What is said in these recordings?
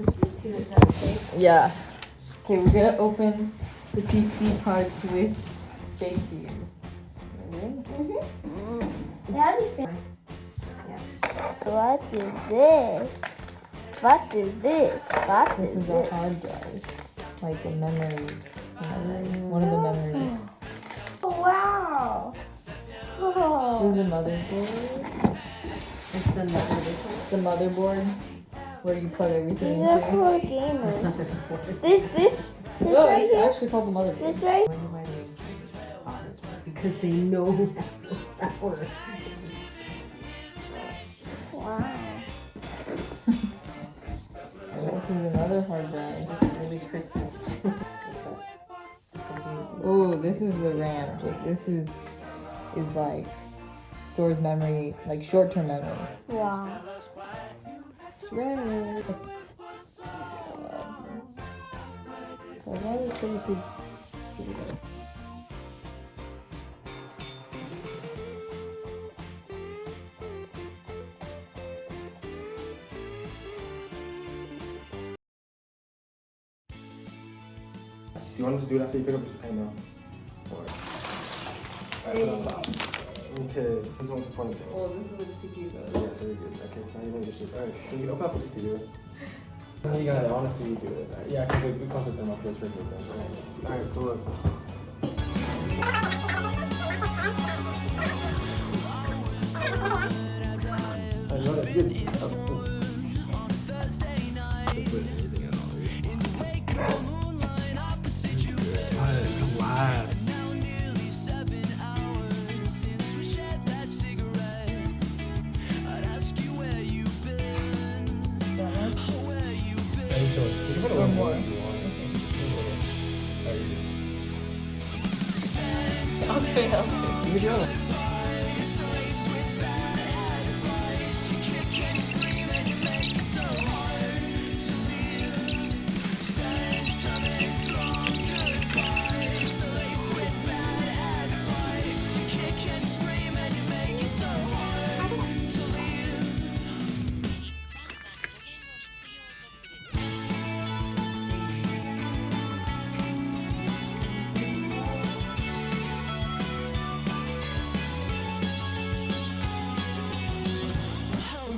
Christmas too, is that okay? Yeah. Okay, we're gonna open the PC parts with fake beers. Ready? It has a fan. What is this? What is this? What This is is a this? hard drive. Like a memory. One of the memories. Oh, wow. This Oh. is the motherboard. It's the motherboard. The motherboard where you plug everything These are into. for gamers. This No, right it's here. actually called the motherboard. This right. Wonder why they honest, because they know our Wow. This is another hard drive. really Christmas. Oh, this is the RAM. Like this is like stores memory, like short-term memory. Wow. It's red. Why is it so too? Do you want us to do it after you pick up your pen now? Okay, this one's the funny thing. Well, this is where the CPU goes. Yeah, so you're good. Okay, now you know your shit. Alright, so you open up the CPU. And you gotta honestly do it. Yeah, because it comes with them up here, it's regular. Alright, so look. I know that good. One more. I'll do it. You can do it.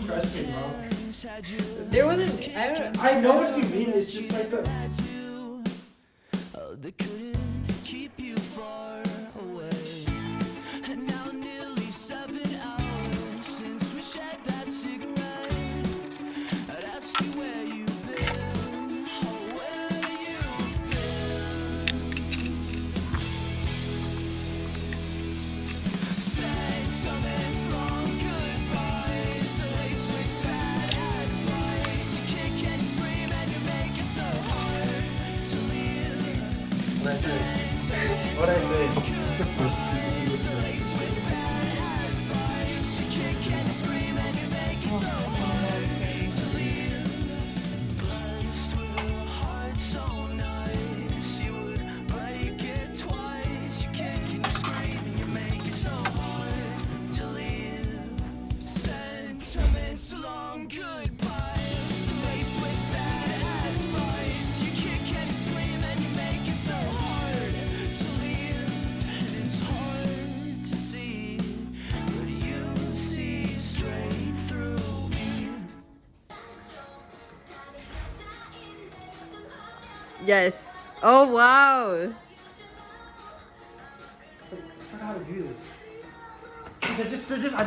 Interesting, bro. There wasn't. I don't know. I know what you mean. It's just like the. They couldn't keep you far away. And now nearly 7 hours since we shared that cigarette. I'd ask you where you've been. Oh, where you've been. Sentiments, long goodbyes, laced with bad advice. You kick and you scream and you make it so hard to leave. What I say? Long goodbye, laced with bad advice. You kick and you scream and you make it so hard to leave. And it's hard to see, but you see straight through me. Yes. Oh wow. I forgot how to do this. They're just, I